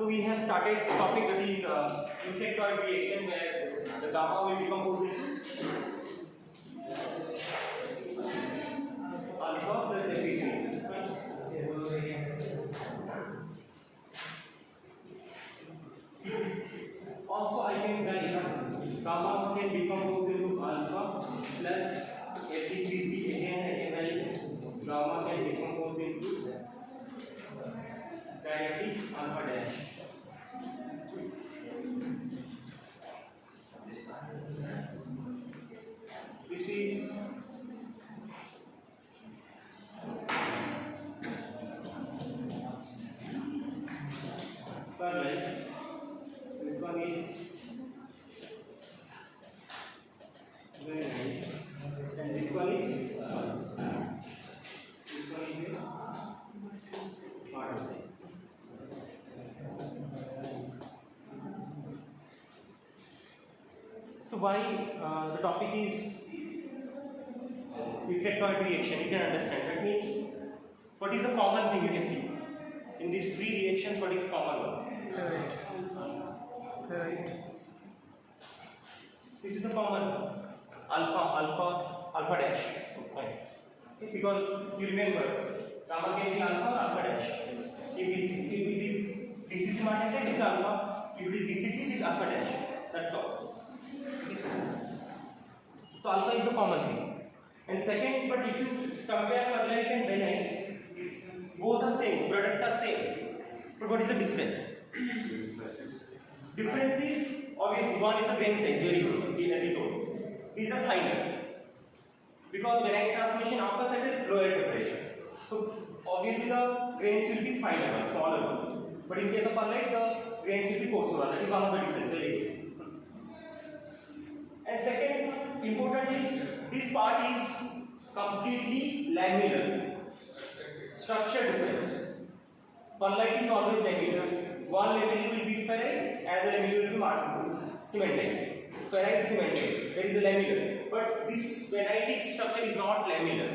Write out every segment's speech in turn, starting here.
So we have started topic that is insectoid reaction where the gamma will decompose into alpha plus efficiency. Also I can write gamma can decompose into alpha plus efficiency. Again I can write gamma can decompose into directly alpha dash. This is parallel. This one is very nice. And this one is part of it. So why the topic is insectoid reaction? You can understand. That means what is the common thing you can see in these three reactions? What is common one? Right. This is the common alpha dash. Okay. Because you remember gamma can be alpha or alpha dash. If it is DCT multiplied, it is alpha. If it is DCT, it is alpha dash. That's all. So alpha is the common thing. And second, but if you compare perlite and benite, both are same, products are same. But what is the difference? Difference is obviously one is the grain size, very good, as you told. These are finer. Because benite transmission after certain lower temperature. So obviously the grains will be finer, smaller. But in case of perlite, the grains will be coarser. That is one of the differences. Very good. And second, important is this part is completely lamellar. Structure difference. Perlite is always lamellar. One lamella will be ferrite, another lamella will be cementite. Ferrite, cementite. That is the lamellar. But this benite structure is not lamellar.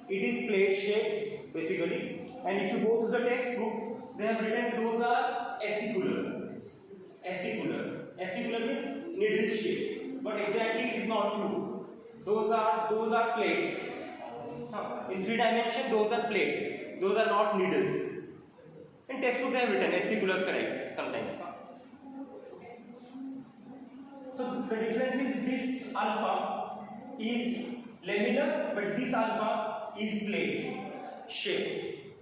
It is plate shaped basically. And if you go to the textbook, they have written those are acicular. Acicular means needle shape. But exactly it is not true. Those are plates. In 3 dimensions, those are plates. Those are not needles. In textbook they have written acicular ferrite sometimes. So the difference is this alpha is lamellar, but this alpha is plate shape.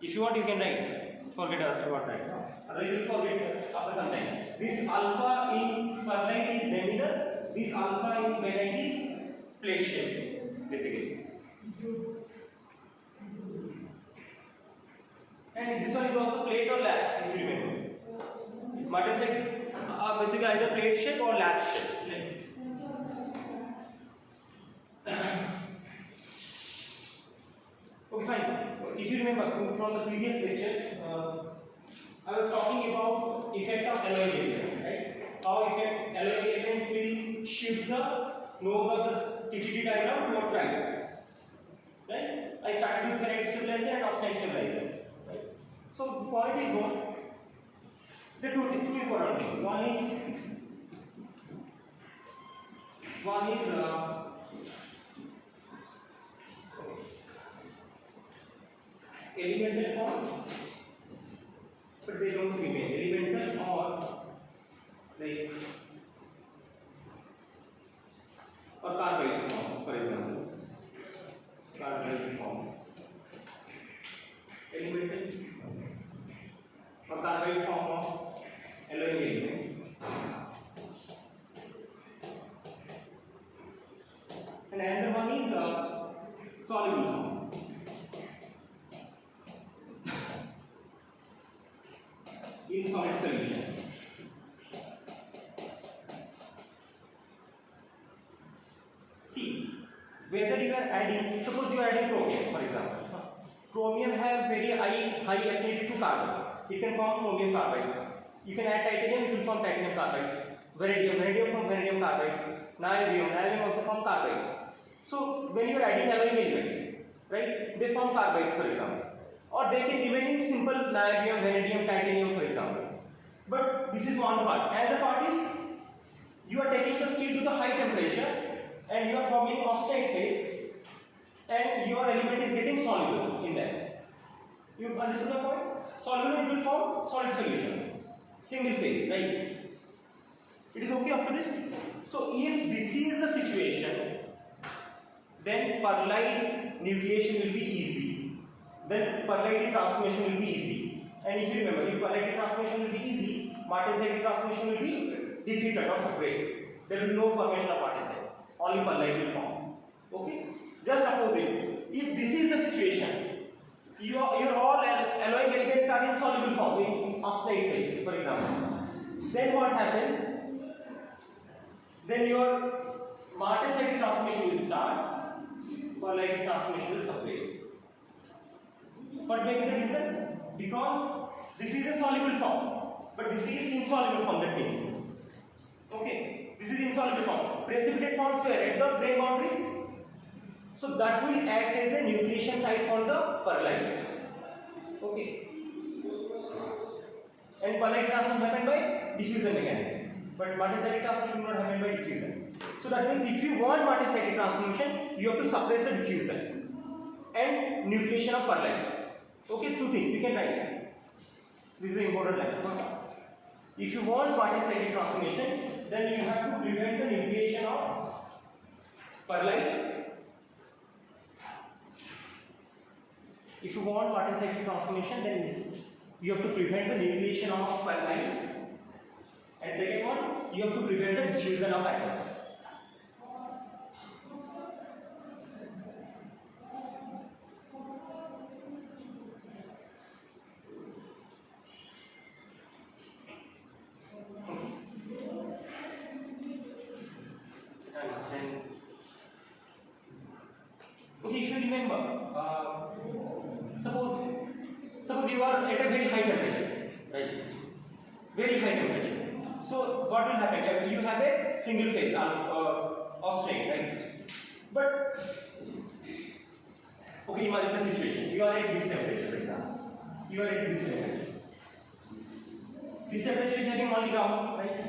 If you want, you can write. Forget about that. Otherwise, you will forget after some time. This alpha in perlite is lamellar. This alpha in benite is plate shape, basically. And this one is also plate or latch, if you remember. Martin said basically either plate shape or latch shape. Okay, fine. If you remember from the previous lecture, I was talking about effect of alloying elements, right? How effect alloying elements will shift the nose of the TTT diagram towards right. Right? I started with ferrite stabilizer and austenite stabilizer. Right? So the point is what? There are two important things. One is elemental form, but they don't remain elemental or carbide form, for example. Carbide form, elemental or carbide form of alloying element. And another one is soluble form. In solid solution. See, whether you are adding, suppose you are adding chromium, for example. Chromium have very high affinity to carbon. It can form chromium carbides. You can add titanium, it will form titanium carbides. Vanadium form vanadium carbides. Niobium also form carbides. So when you are adding alloying elements, right, they form carbides, for example. or they can remain in simple niobium, vanadium, titanium, for example. But this is one part. Another part is you are taking the steel to the high temperature and you are forming austenite phase, and your element is getting soluble in that. You understand the point? Soluble, it will form solid solution, single phase, right? It is okay up to this. So if this is the situation, then pearlite nucleation will be easy. Then pearlite transformation will be easy. And if you remember, if pearlite transformation will be easy, martensite transformation will be defeated or suppressed. There will be no formation of martensite. Only pearlite will form. Okay? Just suppose it. If this is the situation, your all alloying elements are in soluble form in austenite phase, for example. Then what happens? Then your martensite transformation will start, pearlite transformation will suppress. What may be the reason? Because this is a soluble form, but this is insoluble form, that means. Okay, this is insoluble form. Precipitate forms were at the grain boundaries. So that will act as a nucleation site for the pearlite. Okay. And pearlite transformation happen by diffusion mechanism. But martensite transformation will not happen by diffusion. So that means if you want martensite transformation, you have to suppress the diffusion and nucleation of pearlite. Okay, two things you can write. This is an important line. If you want martensite transformation, then you have to prevent the nucleation of pearlite. If you want martensite transformation, then you have to prevent the nucleation of pearlite. And second one, you have to prevent the diffusion of atoms. Okay, if you remember, suppose you are at a very high temperature, right? Very high temperature. So what will happen? You have a single phase austenite, right? But okay, imagine the situation. You are at this temperature, for example. You are at this temperature. This temperature is having only gamma, right?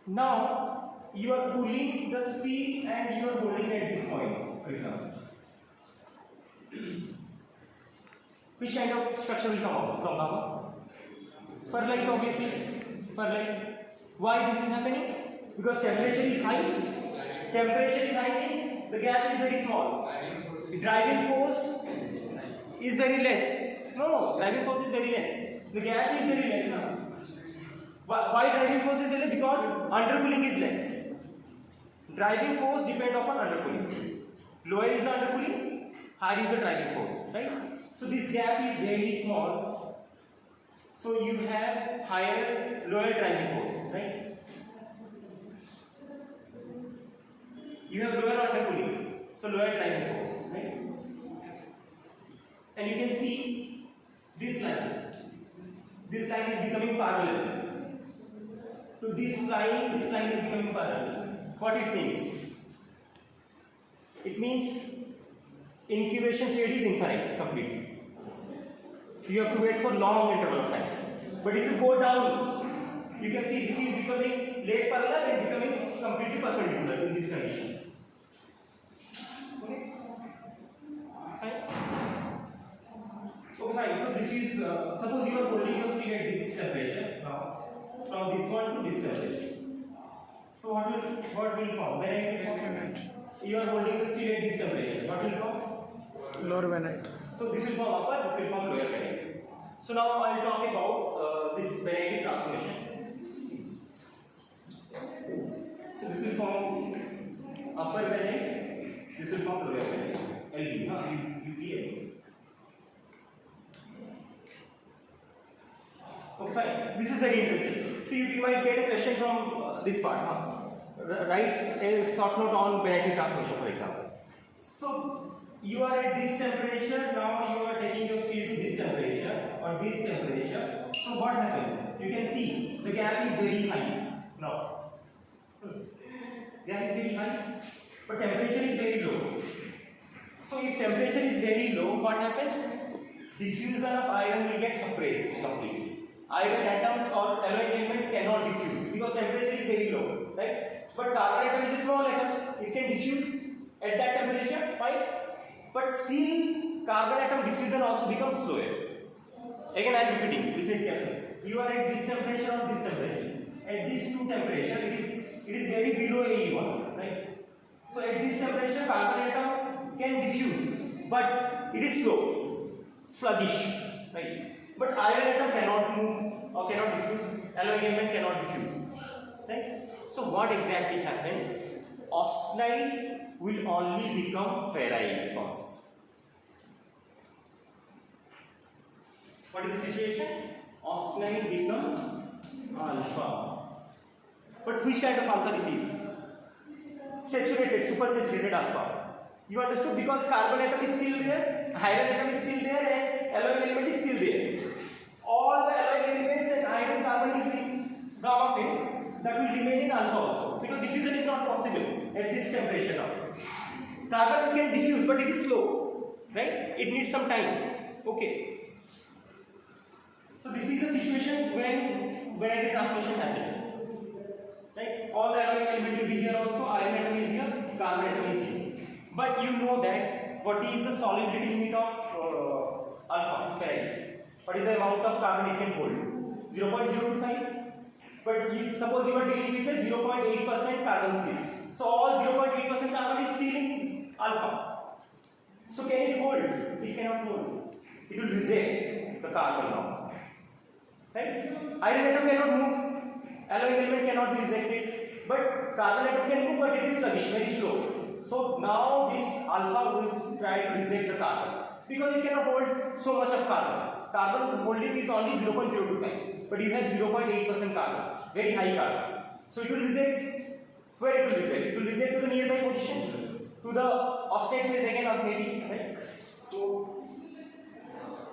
Now you are cooling the steel and you are holding at this point, for example. Which kind of structure will come out from gamma? Pearlite, obviously. Pearlite. Why this is happening? Because temperature is high. Temperature is high means the gap is very small. The driving force is very less. No, driving force is very less. The gap is very less. No? Why driving force is very less? Because undercooling is less. Driving force depends upon undercooling. Lower is the undercooling, higher is the driving force, right? So this gap is very small. So you have lower driving force, right? You have lower undercooling, so lower driving force, right? And you can see this line. This line is becoming parallel to this line. This line is becoming parallel. What it means? It means incubation period is infinite completely. You have to wait for long interval of time. But if you go down, you can see this is becoming less parallel and becoming completely perpendicular in this condition. Okay? Fine. Okay, fine. So this is suppose you are holding your steel at this temperature now, from this one to this temperature. So what will form? When it will form? You are holding the steel at this temperature. What will form? Lower vanite. So this will form upper, this will form lower vanite. So now I will talk about this vanadic transformation. So this will form upper vanite, this will form lower vanite. LB, huh? UVA. Okay, fine. This is very interesting. So you might get a question from this part, huh? Write a short note on vanadic transformation, for example. So you are at this temperature, now you are taking your steel to this temperature or this temperature. So what happens? You can see the gap is very high now. Gap is very high, but temperature is very low. So if temperature is very low, what happens? diffusion of iron will get suppressed completely. Iron atoms or alloy elements cannot diffuse because temperature is very low, right? But carbon atom is small atoms, it can diffuse at that temperature, fine. But still, carbon atom diffusion also becomes slower. Again, I am repeating. Listen carefully. You are at this temperature or this temperature. At this two temperature, it is very below AE1, right? So at this temperature, carbon atom can diffuse, but it is slow, sluggish, right? But iron atom cannot move or cannot diffuse. Alloy element cannot diffuse, right? So what exactly happens? Austenite will only become ferrite first. What is the situation? Austenite becomes alpha. But which kind of alpha this is? Saturated, supersaturated alpha. You understood? Because carbon atom is still there, iron atom is still there, and alloy element is still there. All the alloy elements and iron carbon is in gamma phase, that will remain in alpha also. Because diffusion is not possible at this temperature now. Carbon can diffuse, but it is slow, right? It needs some time. Okay. So this is the situation where the transformation happens. Right? All the alloy element will be here also, iron atom is here, carbon atom is here. But you know that what is the solubility limit of alpha, ferrite? What is the amount of carbon it can hold? 0.025. But suppose you are dealing with a 0.8% carbon steel. So all 0.8% carbon is still in alpha. So can it hold? It cannot hold. It will reject the carbon now. Right? Iron atom cannot move. Alloy element cannot be rejected. But carbon atom can move, but it is sluggish, very slow. So now this alpha will try to reject the carbon because it cannot hold so much of carbon. Carbon holding is only 0.025, but you have 0.8% carbon, very high carbon. So it will reject. Where it will reject? It will reject to the nearby position, to the austenite phase again, or maybe, right? So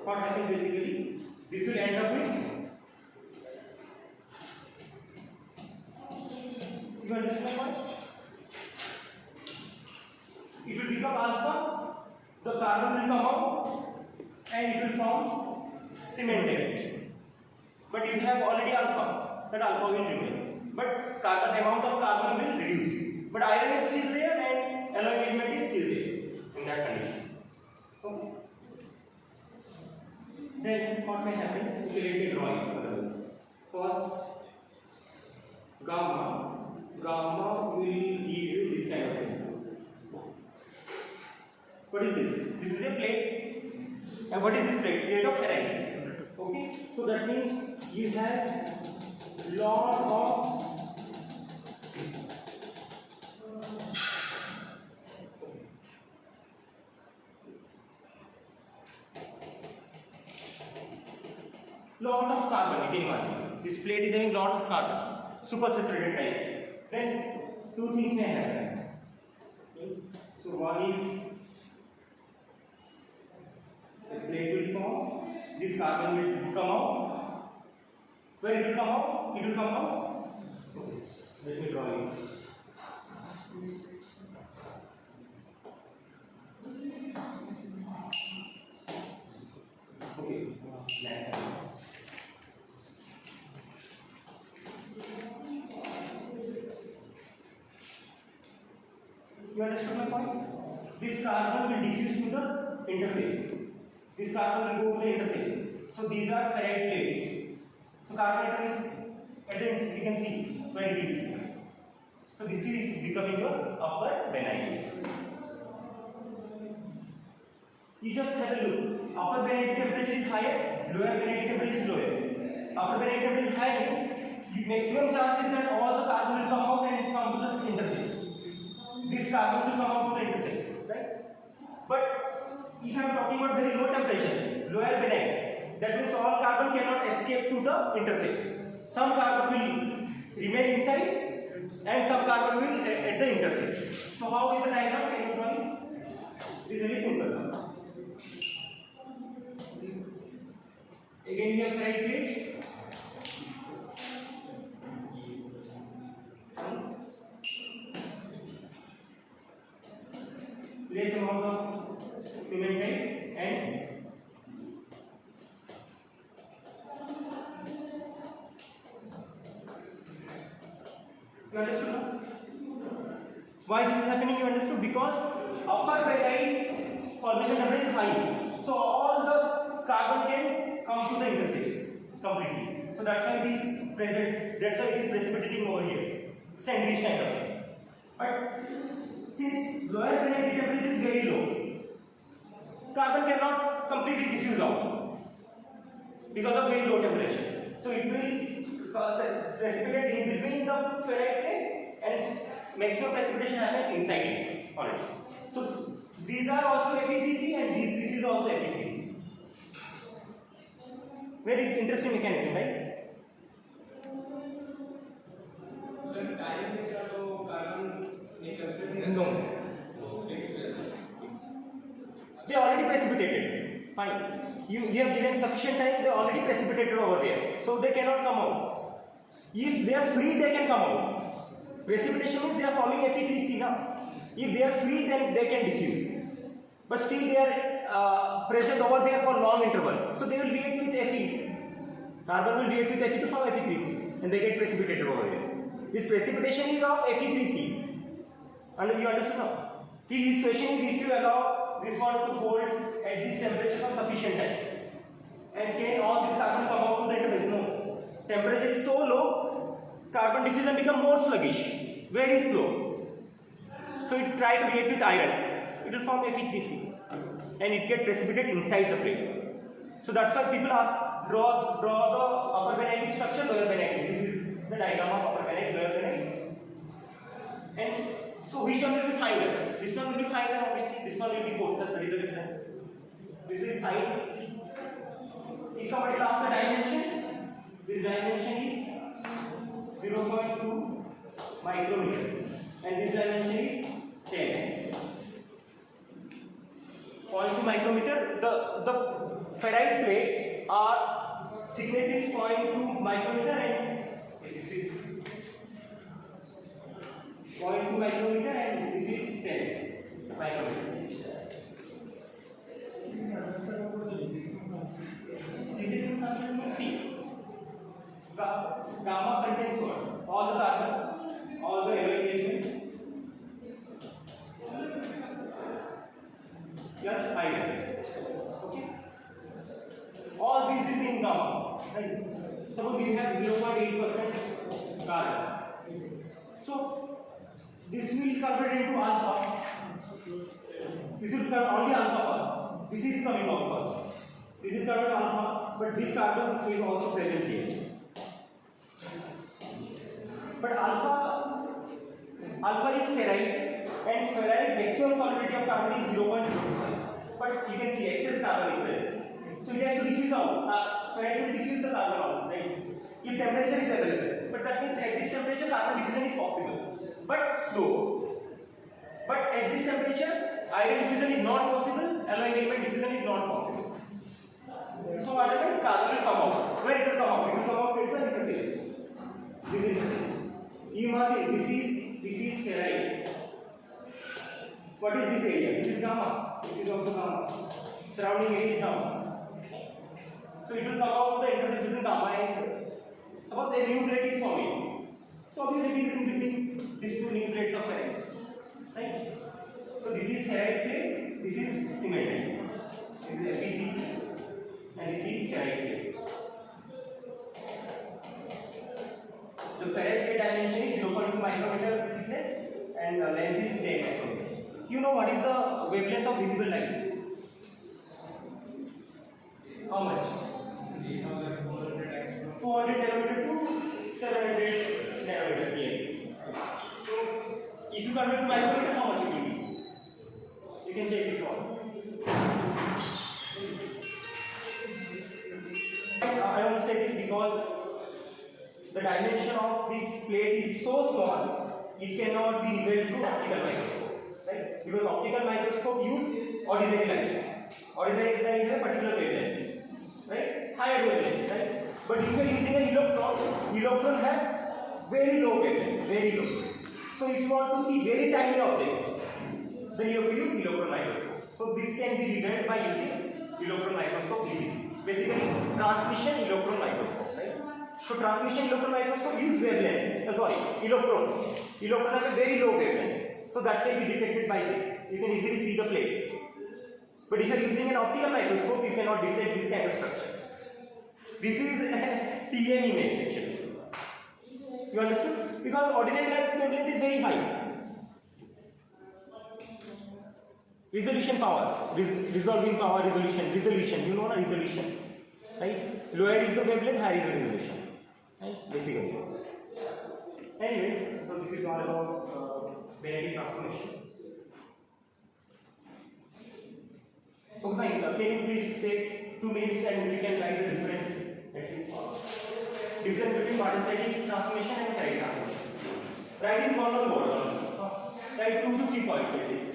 what happens basically? This will end up with. You understand what? It will become alpha, the carbon will come out and it will form cementate. But you have already alpha, that alpha will remain. But carbon, amount of carbon will reduce. But iron is still there and alloy element is still there in that condition. Okay. Then what may happen? We will take drawing for this. First, gamma will give you this kind of thing. What is this? This is a plate. And what is this plate? Plate of ferrite. Okay. So that means you have lot of carbon. You can imagine. This plate is having lot of carbon. Supersaturated type. Then two things may happen. Okay. So one is the plate will form, this carbon will come out. Where it will come out? It will come out. Okay. Let me draw it. Okay. You understand my point? This carbon will diffuse to the interface. This carbon will go to the interface. So these are ferrite plates. So carbon atom is at the end, you can see where it is. So this is becoming your upper benite. You just have a look. Upper benite temperature is higher, lower benite temperature is lower. Upper benite temperature is higher means maximum chance is that all the carbon will come out and come to the interface. This carbon will come out to the interface, right? But if I am talking about very low temperature, lower benite, that means all carbon cannot escape to the interface. Some carbon will remain inside and some carbon will at the interface. So how is the diagram? Can you draw it? This is very simple. Again you have ferrite plates. Less amount of cementite and You understood now? Why this is happening? You understood? Because upper baryite formation temperature is high, so all the carbon can come to the interface completely. So that's why it is present. That's why it is precipitating over here, sandwich kind of thing. But since lower baryite temperature is very low, carbon cannot completely diffuse out because of very low temperature. So it will precipitate in between the ferrite plate and maximum precipitation happens inside it. Alright. So these are also Fe3C and this is also Fe3C. Very interesting mechanism, right? Sir, time is तो carbon निकलते नहीं. No. They already precipitated. Fine. You have given sufficient time. They already precipitated over there, so they cannot come out. If they are free, they can come out. Precipitation means they are forming Fe3C now. If they are free, then they can diffuse. But still they are present over there for long interval. So they will react with Fe. Carbon will react with Fe to form Fe3C, and they get precipitated over there. This precipitation is of Fe3C. And you understand now? His question is if you allow this one to hold at this temperature for sufficient time, and can all this carbon come out to the interface? No. Temperature is so low, carbon diffusion become more sluggish, very slow. So it try to react with iron, it will form Fe3C, and it get precipitated inside the plate. So that's why people ask, draw the upper barytic structure, lower barytic. This is the diagram of upper barytic, lower barytic. And so which one will be finer? This one will be finer, obviously. This one will be coarser. That is the difference. This is fine. If somebody asks the dimension, this dimension is 0.2 micrometer, and this dimension is 10. 0.2 micrometer. The ferrite plates are thickness is 0.2 micrometer, and this is 0.2 micrometer, and this is 10 micrometer. This is see. Gamma contains what? All the carbon, all the element. Yes, iron. Okay. All this is in gamma. Right? Suppose you have 0.8% carbon. So this will convert into alpha. This will convert only alpha first. This is coming out first. This is converted alpha, but this carbon is also present here. But alpha is ferrite, and ferrite maximum solubility of carbon is 0.05. But you can see excess carbon is there. So it has to diffuse out. Ferrite will diffuse the carbon out, right? If temperature is available. But that means at this temperature carbon diffusion is possible, but slow. But at this temperature, iron diffusion is not possible, alloy element diffusion is not possible. So what happens? Carbon will come out. Where it will come out? It will come out into the interface. This interface. You must say this is ferrite. What is this area? This is gamma. This is also gamma. Surrounding area is gamma. So it will come out to the interface between gamma and suppose a new plate is forming. So obviously it is in between these two new plates of ferrite. Right? So this is ferrite plate. This is cement plate. This is Fe3C. And this is ferrite plate. The ferrite plate dimension is 0.2 micrometer thickness, and the length is 10 micrometer. You know what is the wavelength of visible light? How much? 400 nanometer to 700 nanometers here. So if you convert to micrometer, how much it will be? You can check this one. I want to say this because the dimension of this plate is so small, it cannot be revealed through optical microscope, right? Because optical microscope use ordinary light. Ordinary light has a particular wavelength, right? Higher wavelength, right? But if you are using an electron has very low wavelength, very low. So if you want to see very tiny objects, then you have to use electron microscope. So this can be revealed by using electron microscope easily. Basically, transmission electron microscope, right? So transmission electron microscope use wavelength. Electron. Electron have a very low wavelength, so that can be detected by this. You can easily see the plates. But if you are using an optical microscope, you cannot detect this kind of structure. This is a TM image actually. You understood? Because ordinary light wavelength is very high. Resolution power, resolving power, resolution. You know the resolution, right? Lower is the wavelength, higher is the resolution, right? Basically. Anyway, so this is all about magnetic transformation. Okay, fine. Can you please take 2 minutes and we can write the difference at least. Difference between Martin-Sagi transformation and Faraday transformation. Write in column board. Write 2 to 3 points at least.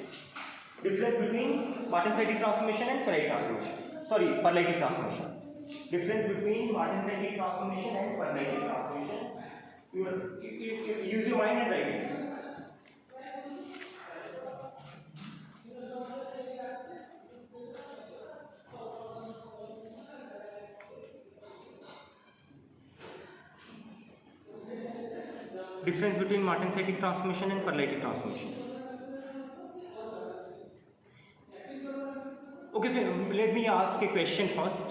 Difference between Martin-Sagi transformation and Faraday transformation. Sorry, Perlaitic transformation. Difference between Martin-Sagi transformation and Perlaitic transformation. You use your mind and write it. Difference between Martin-Sagi transformation and Perlaitic transformation. Okay, so let me ask a question first.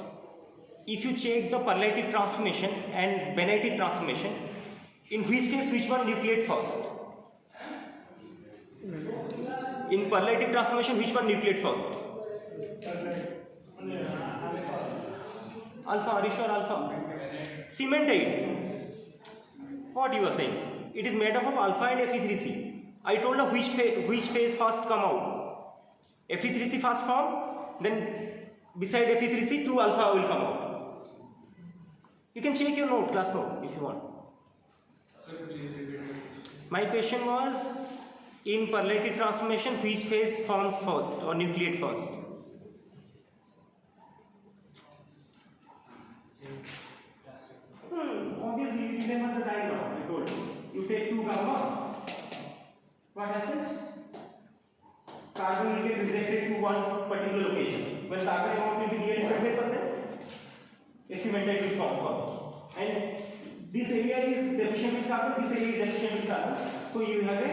If you check the Perlaitic transformation and Bennetic transformation, in which case which one nucleate first? In Perlaitic transformation, which one nucleate first? Alpha, are you sure alpha? Cementite. What you were saying? It is made up of alpha and Fe3C. I told you which phase first come out. Fe3C first form, then beside Fe3C 2 alpha will come out. You can check your note, class note, if you want. Sir, please repeat. My question was, in Perlaitic transformation, which phase forms first or nucleate first? Obviously, you remember the diagram I told you. You take 2 gamma. What happens? Carbon will get rejected to one particular location. When carbon amount will be nearly 25%, a cementite will form first. And this area is deficient with carbon, this area is deficient with carbon. So you have a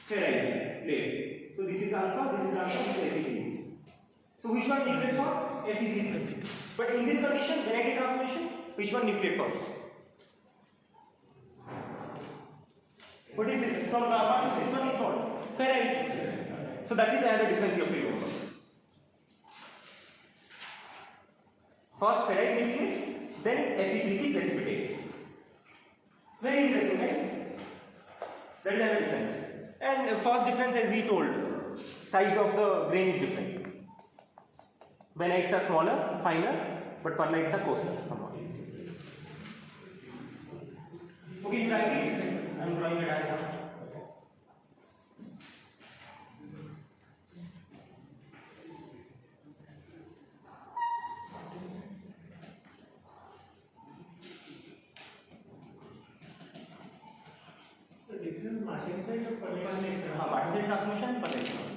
ferrite layer. So this is alpha, this is Fe3. So which one nucleate first? Fe3. But in this condition, Bennetic transformation, which one nucleate first? What is this? From gamma to this one is what? Ferrite. So that is another difference you have to remember. First ferrite nucleates, then Fe3C precipitates. Very interesting, right? That is another difference. And first difference, as he told, size of the grain is different. Bennetes are smaller, finer, but perlites are coarser. Okay, you write it. I am drawing a diagram. So difference Martin-Sagi or Perlaitic? Martin-Sagi transformation and Perlaitic transformation.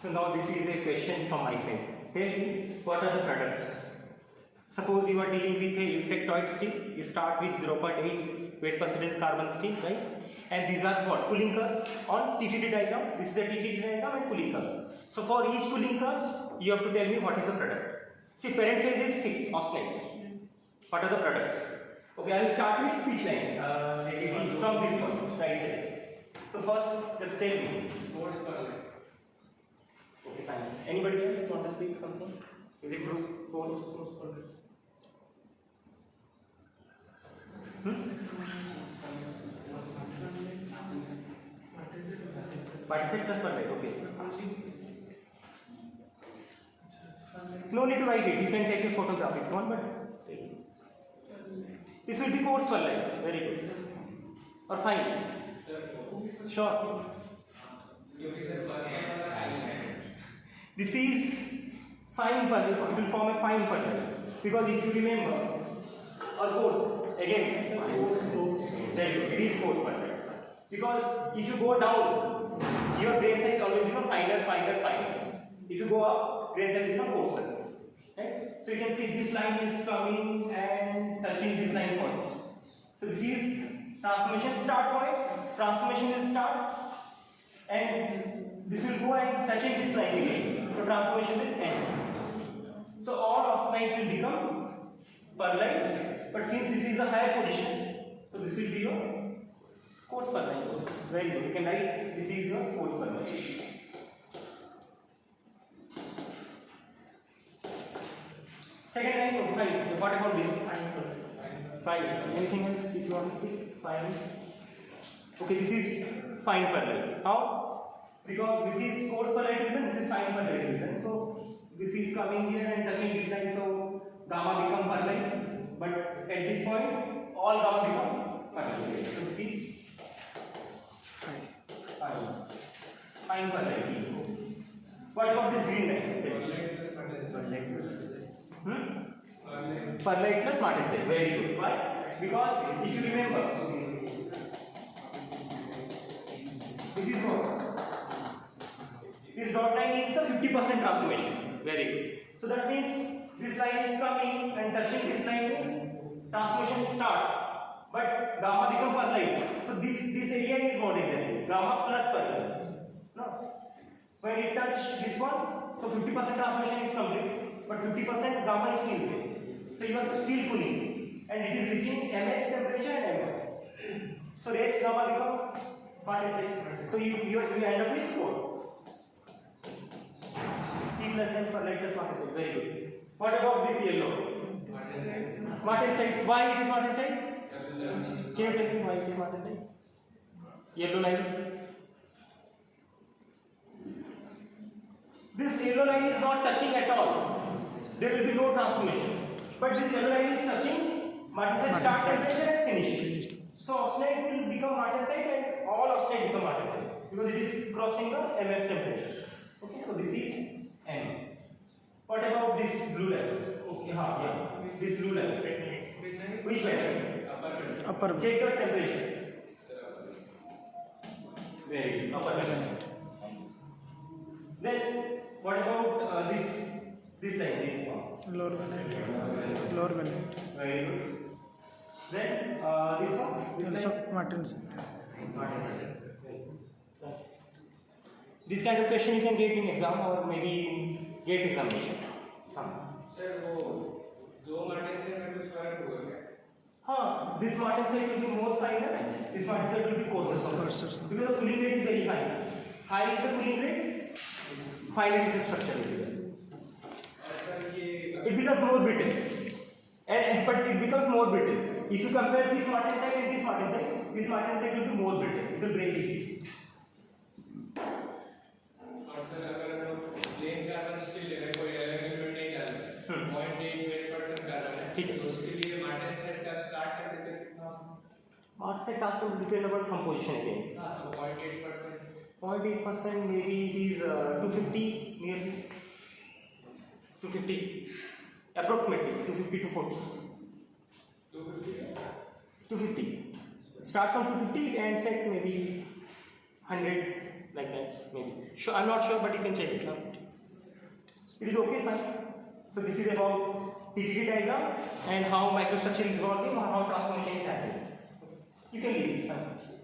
So now this is a question from my side. Tell me, what are the products? Suppose you are dealing with a eutectoid steel. You start with 0.8 weight percentage carbon steel, right? And these are what? Cooling curves on TTD diagram. This is the TTD diagram and cooling curves. So for each cooling curves, you have to tell me what is the product. See, parent phase is fixed, oscillate. What are the products? Okay, I will start with which line? From this one, right side. So first, just tell me. Force per line. Okay, fine. Anybody else want to speak something? Is it true? Force per line. Participate plus per line, okay. No need to write it. You can take a photograph if you want, but take it. This will be course per line. Very good. Or fine. Sure. This is fine per line. It will form a fine per line. Because if you remember, or course, again, there you go. It is course per line. Because if you go down, your grain size always become finer, finer, finer. If you go up, grain size become coarser. Right? So you can see this line is coming and touching this line first. So this is transformation start point. Transformation will start, and this will go and touching this line again. So transformation will end. So all austenite will become per line. But since this is a higher position, so this will be your coarse per line. Very good. You can write this is your coarse per line. Second line, fine. What about this? Fine. Anything else if you want to speak? Fine. Okay, this is fine per line. How? Because this is coarse per line reason, this is fine per line reason. So this is coming here and touching this line, so gamma become per line. But at this point, all gamma become per line. So this is fine per line. What about this green line? Per line plus martensite. Very good. Why? Because if you remember, this is what? This dot line is the 50% transformation. Very good. So that means this line is coming and touching this line means transformation starts. But gamma become per line. So this area is what is it? Gamma plus per line. No. When it touch this one, so 50% transformation is complete, but 50% gamma is still there. So you are still cooling, and it is reaching MS temperature and M1. So raised gamma become martensite. So you end up with 4. P plus M per line plus martensite. Very good. What about this yellow? Martensite. Why it is martensite? Can you tell me why it is martensite? Yellow line. This yellow line is not touching at all. There will be no transformation. But this yellow line is touching martensite start temperature and finish. So austenite will become martensite and all austenite become martensite because it is crossing the MF temperature. Okay, so this is M. What about this blue line? Okay, yeah. This blue line. Which line? Upper. Check the temperature. Very good. Upper line. Then what about this line? This one. Lower vanillate. Lower vanillate. Very good. Then this one. This Also martensite. This kind of question you can get in exam or maybe in gate examination. Sir वो दो martensite में कुछ फर्क होगा क्या? हाँ, this martensite will be more finer and this martensite will be coarser. Because the cooling rate is very high. High is the cooling rate, finer is the structure basically. It becomes more brittle. But it becomes more brittle. If you compare this martensite and this martensite will be more brittle. It will break easily. और sir अगर हम plane carbon steel ले रहे कोई अलग element नहीं डाल रहे 0.88% कार्बन है ठीक है तो उसके लिए martensite का स्टार्ट टेंपरेचर कितना होगा martensite has to depend upon composition again. हां तो 0.8% 0.8% maybe it is 250 nearly 250 approximately 250 to 40 250 start from 250 and set maybe 100 like that maybe. Sure, I'm not sure, but you can check it out. It is okay, fine. So this is about PGD diagram and how microstructure is evolving or how transformation is happening. You can leave it. Fine.